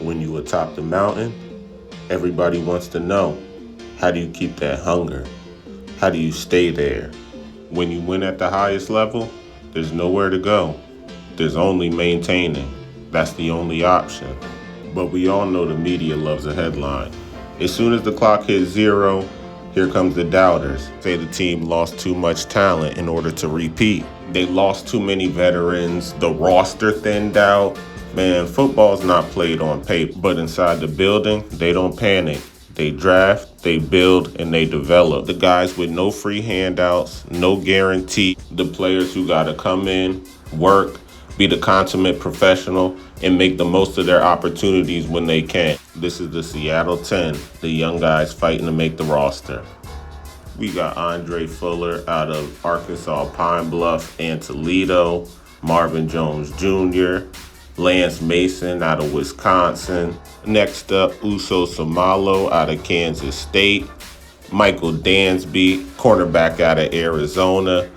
When you atop the mountain, everybody wants to know, how do you keep that hunger? How do you stay there? When you win at the highest level, there's nowhere to go. There's only maintaining. That's the only option. But we all know the media loves a headline. As soon as the clock hits zero, here comes the doubters. Say the team lost too much talent in order to repeat. They lost too many veterans. The roster thinned out. Man, football's not played on paper, but inside the building, they don't panic. They draft, they build, and they develop. The guys with no free handouts, no guarantee. The players who gotta come in, work, be the consummate professional, and make the most of their opportunities when they can. This is the Seattle 10, the young guys fighting to make the roster. We got Andre Fuller out of Arkansas, Pine Bluff, and Toledo. Marvin Jones Jr., Lance Mason out of Wisconsin. Next up, Uso Seumalo out of Kansas State. Michael Dansby, cornerback out of Arizona.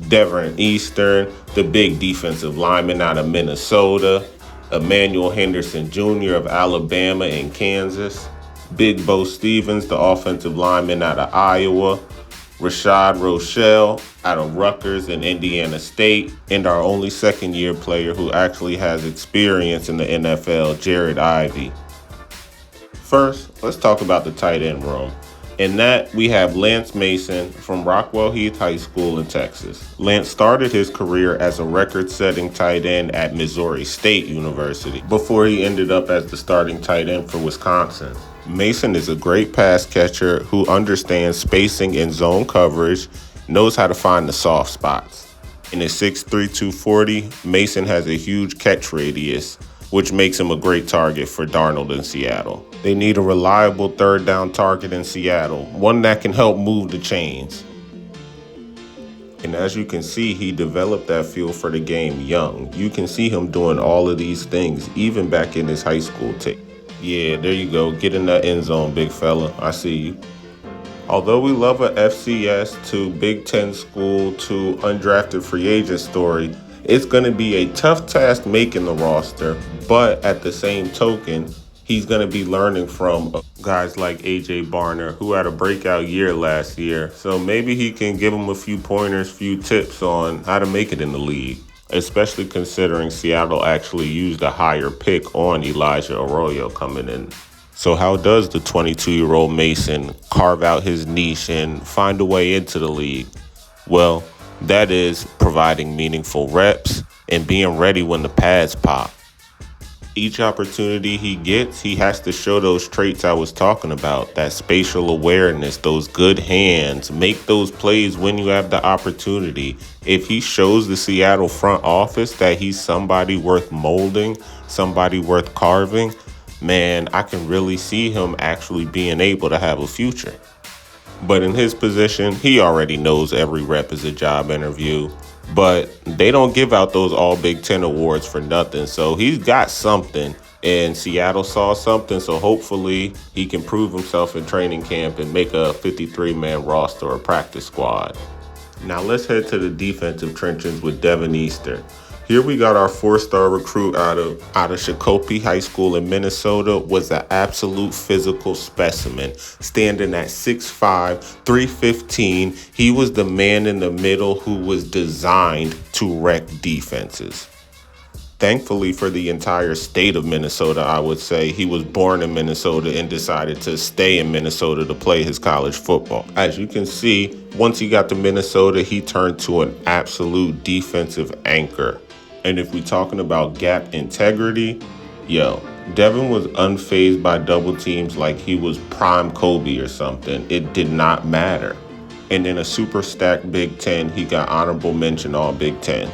Devin Eastern, the big defensive lineman out of Minnesota. Emmanuel Henderson Jr. of Alabama and Kansas. Big Beau Stevens, the offensive lineman out of Iowa. Rashad Rochelle out of Rutgers and Indiana State. And our only second-year player who actually has experience in the NFL, Jared Ivey. First, let's talk about the tight end room. In that, we have Lance Mason from Rockwell Heath High School in Texas. Lance started his career as a record-setting tight end at Missouri State University before he ended up as the starting tight end for Wisconsin. Mason is a great pass catcher who understands spacing and zone coverage, knows how to find the soft spots. In his 6'3", 240, Mason has a huge catch radius, which makes him a great target for Darnold in Seattle. They need a reliable third down target in Seattle, one that can help move the chains. And as you can see, he developed that feel for the game young. You can see him doing all of these things, even back in his high school tape. Yeah, there you go. Get in that end zone, big fella. I see you. Although we love a FCS to Big Ten school to undrafted free agent story, it's going to be a tough task making the roster, but at the same token, he's going to be learning from guys like A.J. Barner, who had a breakout year last year. So maybe he can give him a few pointers, few tips on how to make it in the league, especially considering Seattle actually used a higher pick on Elijah Arroyo coming in. So how does the 22-year-old Mason carve out his niche and find a way into the league? Well, that is providing meaningful reps and being ready when the pads pop. Each opportunity he gets, he has to show those traits I was talking about, that spatial awareness, those good hands, make those plays when you have the opportunity. If he shows the Seattle front office that he's somebody worth molding, somebody worth carving, man, I can really see him actually being able to have a future. But in his position, he already knows every rep is a job interview. But they don't give out those all Big Ten awards for nothing. So he's got something, and Seattle saw something. So hopefully he can prove himself in training camp and make a 53-man roster or practice squad. Now let's head to the defensive trenches with Devin Eastern. Here we got our 4-star recruit out of Shakopee High School in Minnesota, was an absolute physical specimen. Standing at 6'5", 315, he was the man in the middle who was designed to wreck defenses. Thankfully for the entire state of Minnesota, I would say, he was born in Minnesota and decided to stay in Minnesota to play his college football. As you can see, once he got to Minnesota, he turned to an absolute defensive anchor. And if we're talking about gap integrity, Devin was unfazed by double teams like he was prime Kobe or something. It did not matter. And in a super stacked Big Ten, he got honorable mention all Big Ten.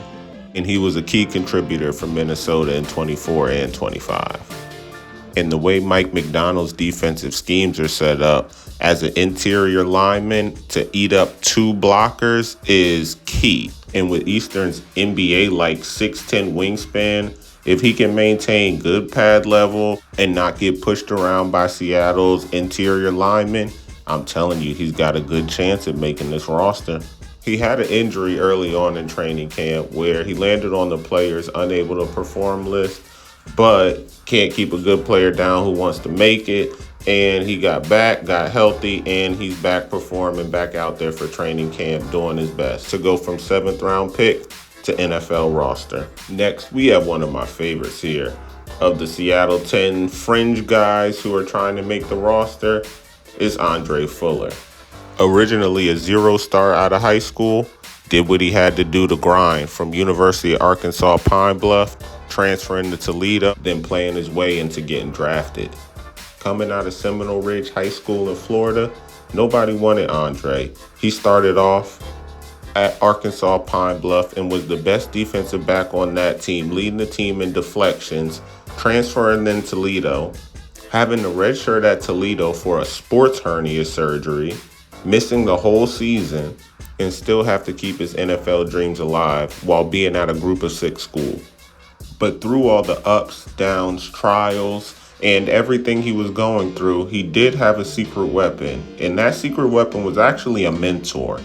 And he was a key contributor for Minnesota in 24 and 25. And the way Mike McDonald's defensive schemes are set up, as an interior lineman, to eat up 2 blockers is key. And with Eastern's NBA-like 6'10" wingspan, if he can maintain good pad level and not get pushed around by Seattle's interior linemen, I'm telling you, he's got a good chance at making this roster. He had an injury early on in training camp where he landed on the players unable to perform list. but can't keep a good player down who wants to make it. And he got back, got healthy, and he's back performing, back out there for training camp, doing his best to go from 7th round pick to NFL roster. Next, we have one of my favorites here. Of the Seattle 10 fringe guys who are trying to make the roster is Andre Fuller. Originally a 0-star out of high school, did what he had to do to grind from University of Arkansas Pine Bluff, transferring to Toledo, then playing his way into getting drafted. Coming out of Seminole Ridge High School in Florida, nobody wanted Andre. He started off at Arkansas Pine Bluff and was the best defensive back on that team, leading the team in deflections, transferring then Toledo, having the red shirt at Toledo for a sports hernia surgery, missing the whole season, and still have to keep his NFL dreams alive while being at a group of 6 school. But through all the ups, downs, trials, and everything he was going through, he did have a secret weapon, and that secret weapon was actually a mentor.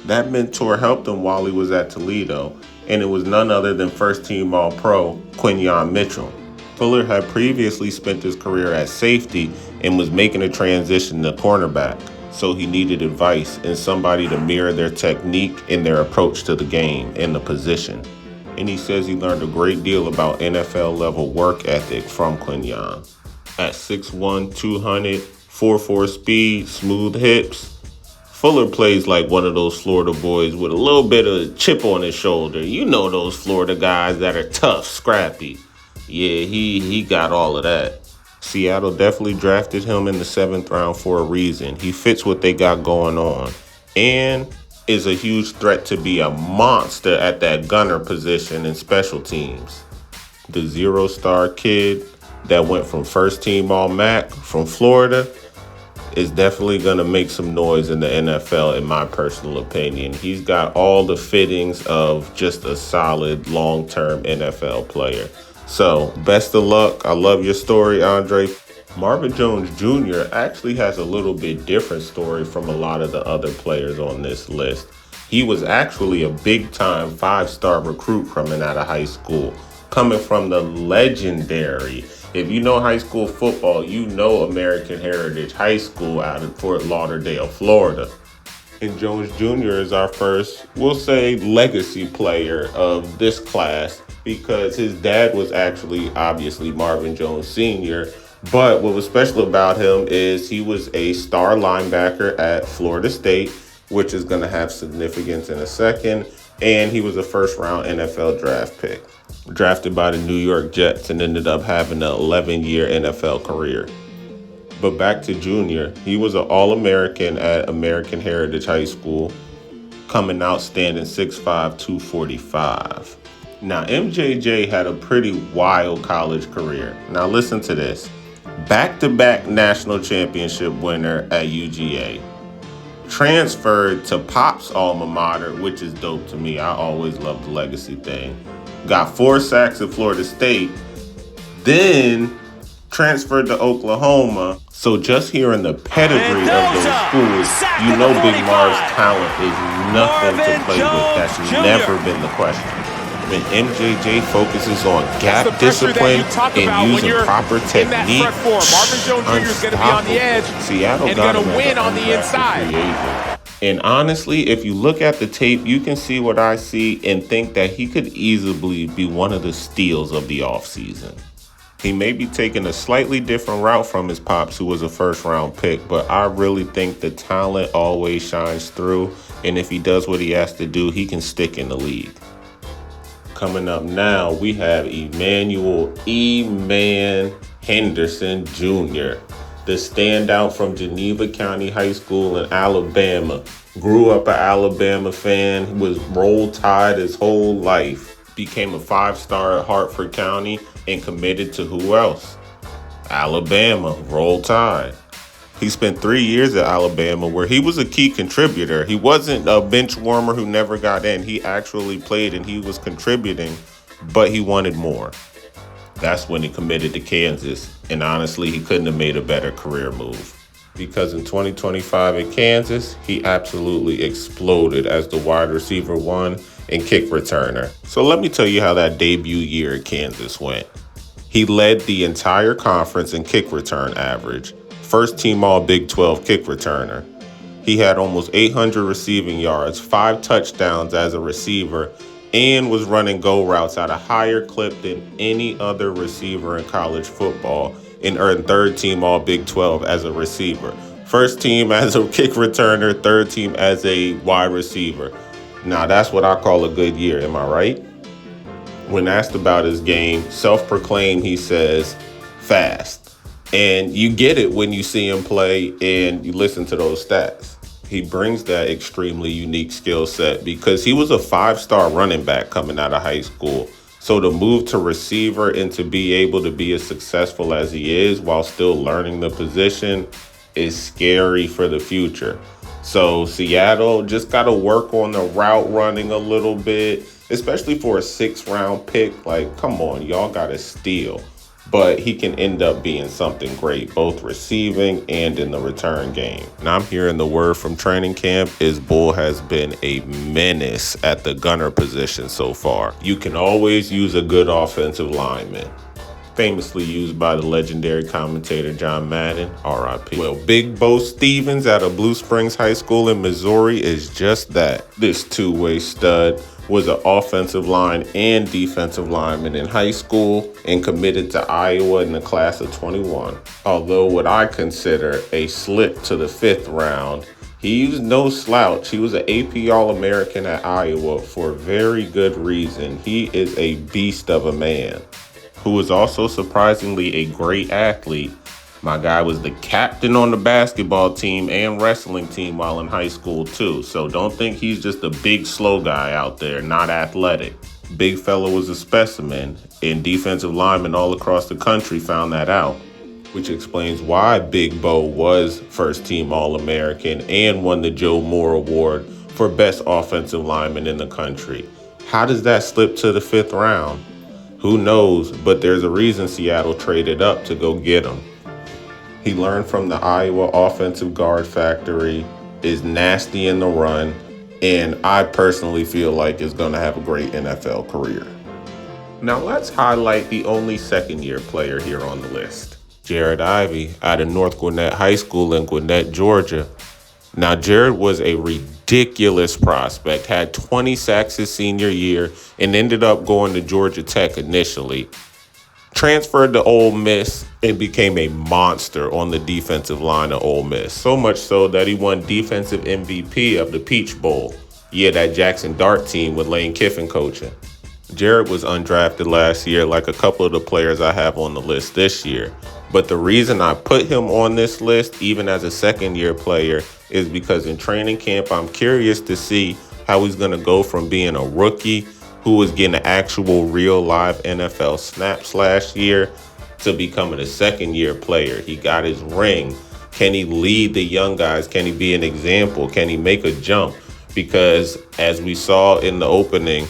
That mentor helped him while he was at Toledo, and it was none other than first-team All-Pro Quinyon Mitchell. Fuller had previously spent his career at safety and was making a transition to cornerback, so he needed advice and somebody to mirror their technique and their approach to the game and the position. And he says he learned a great deal about NFL-level work ethic from Quinyon. At 6'1", 200, 4'4" speed, smooth hips, Fuller plays like one of those Florida boys with a little bit of chip on his shoulder. You know those Florida guys that are tough, scrappy. Yeah, he got all of that. Seattle definitely drafted him in the 7th round for a reason. He fits what they got going on and is a huge threat to be a monster at that gunner position in special teams. The 0-star kid that went from first-team All-MAC from Florida is definitely going to make some noise in the NFL, in my personal opinion. He's got all the fittings of just a solid long-term NFL player. So, best of luck. I love your story, Andre. Marvin Jones Jr. actually has a little bit different story from a lot of the other players on this list. He was actually a big-time 5-star recruit coming out of high school, coming from the legendary, if you know high school football, you know American Heritage High School out in Fort Lauderdale, Florida. And Jones Jr. is our first, we'll say, legacy player of this class because his dad was actually, obviously, Marvin Jones Sr., but what was special about him is he was a star linebacker at Florida State, which is going to have significance in a second, and he was a first-round NFL draft pick. Drafted by the New York Jets and ended up having an 11-year NFL career. But back to Junior, he was an All-American at American Heritage High School, coming out standing 6'5", 245. Now, MJJ had a pretty wild college career. Now, listen to this. Back-to-back national championship winner at UGA. Transferred to Pop's alma mater, which is dope to me. I always loved the legacy thing. Got 4 sacks at Florida State, then transferred to Oklahoma. So just hearing the pedigree of those schools, you know Big Marv's talent is nothing to play with. That's never been the question. When MJJ focuses on gap discipline and using proper technique, Marvin Jones Jr. is going to be on the edge Seattle and going to win on the inside. And honestly, if you look at the tape, you can see what I see and think that he could easily be one of the steals of the offseason. He may be taking a slightly different route from his pops, who was a first-round pick, but I really think the talent always shines through, and if he does what he has to do, he can stick in the league. Coming up now, we have Emmanuel E-Man Henderson Jr., the standout from Geneva County High School in Alabama. Grew up an Alabama fan, was Roll Tide his whole life. Became a 5-star at Hartford County and committed to who else? Alabama, Roll Tide. He spent 3 years at Alabama where he was a key contributor. He wasn't a bench warmer who never got in. He actually played and he was contributing, but he wanted more. That's when he committed to Kansas, and honestly, he couldn't have made a better career move. because in 2025 in Kansas, he absolutely exploded as the wide receiver 1 and kick returner. So let me tell you how that debut year at Kansas went. He led the entire conference in kick return average, first team all Big 12 kick returner. He had almost 800 receiving yards, 5 touchdowns as a receiver, and was running go routes at a higher clip than any other receiver in college football, and earned third team all Big 12 as a receiver. First team as a kick returner, third team as a wide receiver. Now that's what I call a good year, am I right? When asked about his game, self-proclaimed, he says, fast. And you get it when you see him play and you listen to those stats. He brings that extremely unique skill set because he was a 5-star running back coming out of high school. So to move to receiver and to be able to be as successful as he is while still learning the position is scary for the future. So Seattle just got to work on the route running a little bit, especially for a 6th-round pick. Like, come on, y'all got to steal. But he can end up being something great, both receiving and in the return game. And I'm hearing the word from training camp is Bull has been a menace at the gunner position so far. You can always use a good offensive lineman. Famously used by the legendary commentator John Madden, R.I.P. Well, big Beau Stevens out of Blue Springs High School in Missouri is just that. This two-way stud was an offensive line and defensive lineman in high school and committed to Iowa in the class of 21. Although what I consider a slip to the 5th round, he's no slouch. He was an AP All-American at Iowa for a very good reason. He is a beast of a man who is also surprisingly a great athlete. My guy was the captain on the basketball team and wrestling team while in high school too. So don't think he's just a big slow guy out there, not athletic. Big fella was a specimen, and defensive linemen all across the country found that out, which explains why Big Beau was first team All-American and won the Joe Moore Award for best offensive lineman in the country. How does that slip to the 5th round? Who knows, but there's a reason Seattle traded up to go get him. He learned from the Iowa offensive guard factory, is nasty in the run, and I personally feel like is going to have a great NFL career. Now let's highlight the only second-year player here on the list. Jared Ivey out of North Gwinnett High School in Gwinnett, Georgia. Now Jared was a ridiculous prospect, had 20 sacks his senior year, and ended up going to Georgia Tech initially. Transferred to Ole Miss and became a monster on the defensive line of Ole Miss. So much so that he won defensive MVP of the Peach Bowl. Yeah, that Jackson Dart team with Lane Kiffin coaching. Jared was undrafted last year like a couple of the players I have on the list this year. But the reason I put him on this list, even as a second-year player, is because in training camp, I'm curious to see how he's going to go from being a rookie who was getting actual real live NFL snaps last year to becoming a second-year player. He got his ring. Can he lead the young guys? Can he be an example? Can he make a jump? Because as we saw in the opening,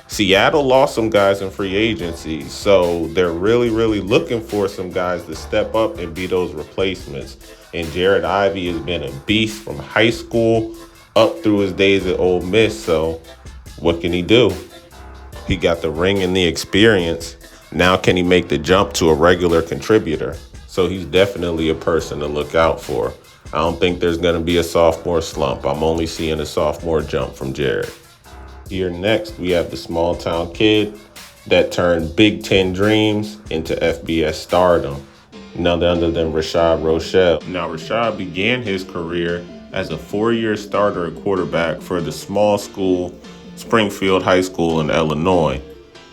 Seattle lost some guys in free agency. So they're really, really looking for some guys to step up and be those replacements. And Jared Ivey has been a beast from high school up through his days at Ole Miss. So what can he do? He got the ring and the experience. Now can he make the jump to a regular contributor? So he's definitely a person to look out for. I don't think there's going to be a sophomore slump. I'm only seeing a sophomore jump from Jared. Here next, we have the small town kid that turned Big Ten dreams into FBS stardom. None other than Rashad Rochelle. Now Rashad began his career as a 4-year starter at quarterback for the small school Springfield High School in Illinois.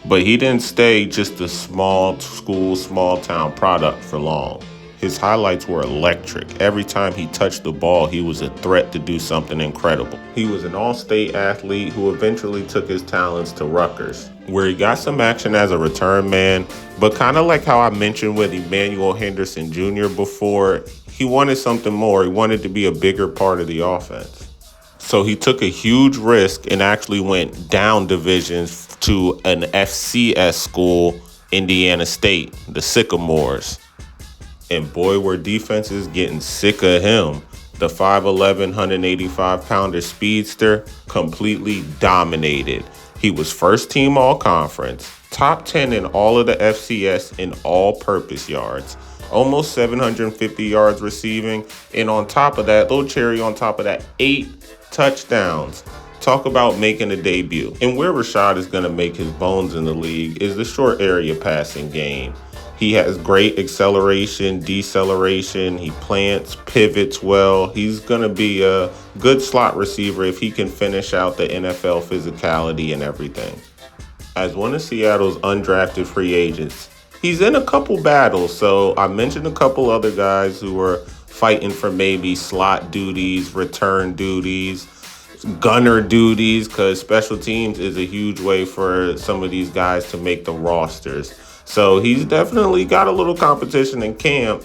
But he didn't stay just a small school, small town product for long. His highlights were electric. Every time he touched the ball, he was a threat to do something incredible. He was an all-state athlete who eventually took his talents to Rutgers, where he got some action as a return man, but kind of like how I mentioned with Emmanuel Henderson Jr. before, he wanted something more. He wanted to be a bigger part of the offense. So he took a huge risk and actually went down divisions to an FCS school, Indiana State, the Sycamores. And boy, were defenses getting sick of him. The 5'11", 185-pounder speedster completely dominated. He was first team all-conference, top 10 in all of the FCS in all-purpose yards, almost 750 yards receiving, and on top of that, little cherry on top of that, 8 touchdowns. Talk about making a debut. And where Rashad is going to make his bones in the league is the short area passing game. He has great acceleration, deceleration. He plants, pivots well. He's going to be a good slot receiver if he can finish out the NFL physicality and everything. As one of Seattle's undrafted free agents, he's in a couple battles. So I mentioned a couple other guys who are fighting for maybe slot duties, return duties, gunner duties, because special teams is a huge way for some of these guys to make the rosters. So he's definitely got a little competition in camp,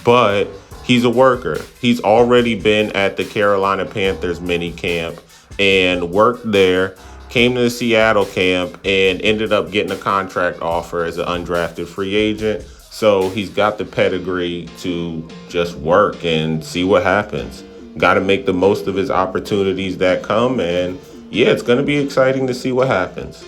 but he's a worker. He's already been at the Carolina Panthers mini camp and worked there, came to the Seattle camp, and ended up getting a contract offer as an undrafted free agent. So he's got the pedigree to just work and see what happens. Got to make the most of his opportunities that come, and yeah, it's going to be exciting to see what happens.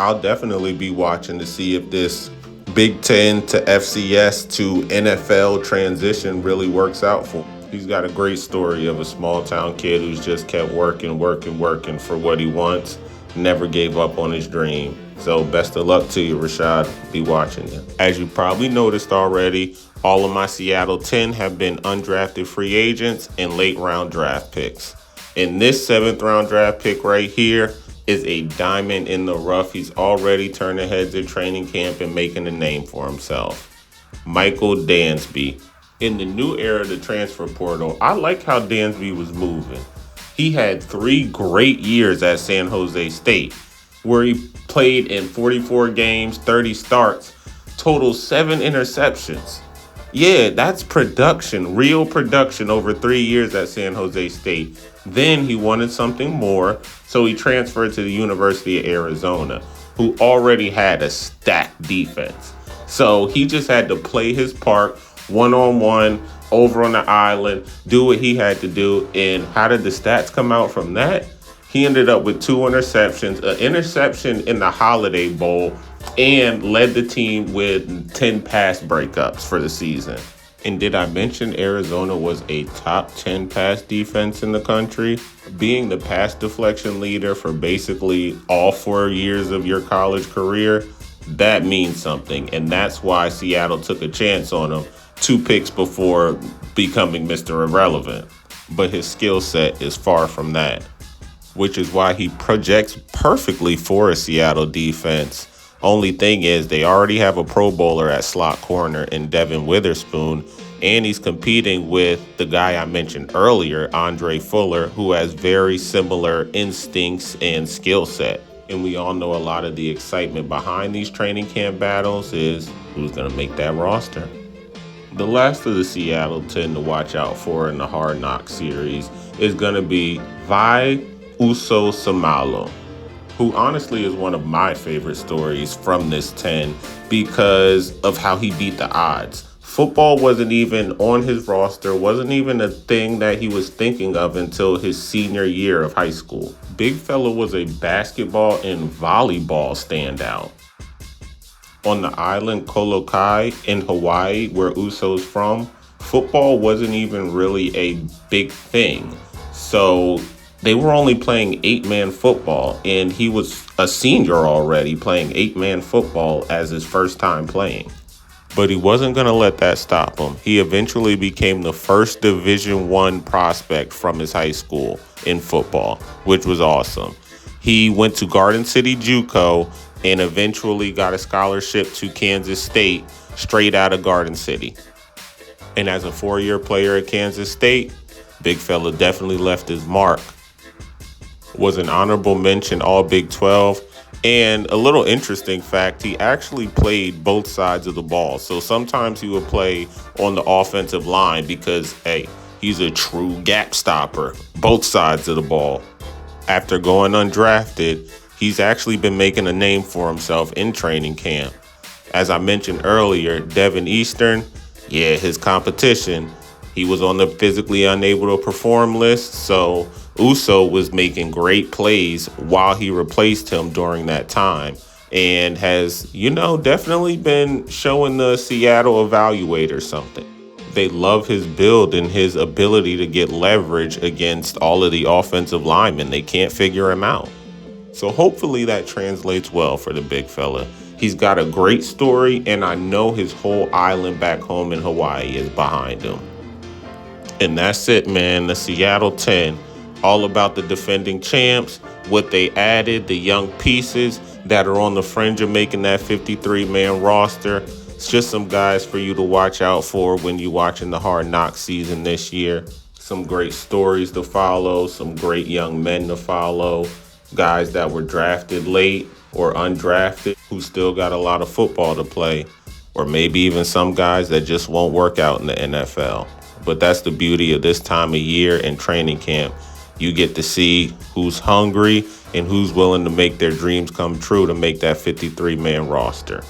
I'll definitely be watching to see if this Big Ten to FCS to NFL transition really works out for him. He's got a great story of a small town kid who's just kept working for what he wants, never gave up on his dream. So best of luck to you, Rashad. Be watching you. As you probably noticed already, all of my Seattle 10 have been undrafted free agents and late round draft picks. And this 7th round draft pick right here is a diamond in the rough. He's already turning heads at training camp and making a name for himself. Michael Dansby. In the new era of the transfer portal, I like how Dansby was moving. He had 3 great years at San Jose State, where he played in 44 games, 30 starts, total 7 interceptions. Yeah, that's production, real production over 3 years at San Jose State. Then he wanted something more, so he transferred to the University of Arizona, who already had a stacked defense. So he just had to play his part one-on-one over on the island, do what he had to do. And how did the stats come out from that? He ended up with 2 interceptions, an interception in the Holiday Bowl, and led the team with 10 pass breakups for the season. And did I mention Arizona was a top 10 pass defense in the country? Being the pass deflection leader for basically all 4 years of your college career, that means something. And that's why Seattle took a chance on him 2 picks before becoming Mr. Irrelevant. But his skill set is far from that, which is why he projects perfectly for a Seattle defense. Only thing is, they already have a Pro Bowler at slot corner in Devin Witherspoon, and he's competing with the guy I mentioned earlier, Andre Fuller, who has very similar instincts and skill set. And we all know a lot of the excitement behind these training camp battles is who's going to make that roster. The last of the Seattle 10 to watch out for in the Hard Knocks series is going to be Uso Seumalo, who honestly is one of my favorite stories from this 10 because of how he beat the odds. Football wasn't even on his roster, wasn't even a thing that he was thinking of until his senior year of high school. Big fella was a basketball and volleyball standout. On the island Kolokai in Hawaii, where Uso's from, football wasn't even really a big thing. So they were only playing 8-man football, and he was a senior already playing 8-man football as his first time playing. But he wasn't going to let that stop him. He eventually became the first Division I prospect from his high school in football, which was awesome. He went to Garden City JUCO and eventually got a scholarship to Kansas State straight out of Garden City. And as a 4-year player at Kansas State, big fella definitely left his mark. Was an honorable mention All Big 12. And a little interesting fact, he actually played both sides of the ball. So sometimes he would play on the offensive line because, hey, he's a true gap stopper, both sides of the ball. After going undrafted, he's actually been making a name for himself in training camp. As I mentioned earlier, Devin Eastern, Yeah, his competition, he was on the physically unable to perform list, so Uso was making great plays while he replaced him during that time, and has, definitely been showing the Seattle evaluator something. They love his build and his ability to get leverage against all of the offensive linemen. They can't figure him out. So hopefully that translates well for the big fella. He's got a great story, and I know his whole island back home in Hawaii is behind him. And that's it, man. The Seattle 10, all about the defending champs, what they added, the young pieces that are on the fringe of making that 53-man roster. It's just some guys for you to watch out for when you're watching the Hard Knocks season this year. Some great stories to follow, some great young men to follow, guys that were drafted late or undrafted who still got a lot of football to play, or maybe even some guys that just won't work out in the NFL. But that's the beauty of this time of year and training camp. You get to see who's hungry and who's willing to make their dreams come true to make that 53-man roster.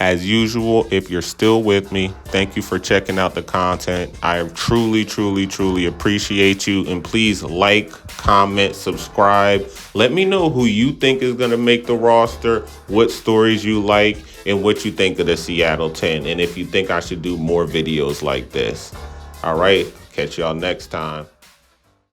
As usual, if you're still with me, thank you for checking out the content. I truly, truly, truly appreciate you. And please like, comment, subscribe. Let me know who you think is going to make the roster, what stories you like, and what you think of the Seattle 10. And if you think I should do more videos like this. All right, catch y'all next time.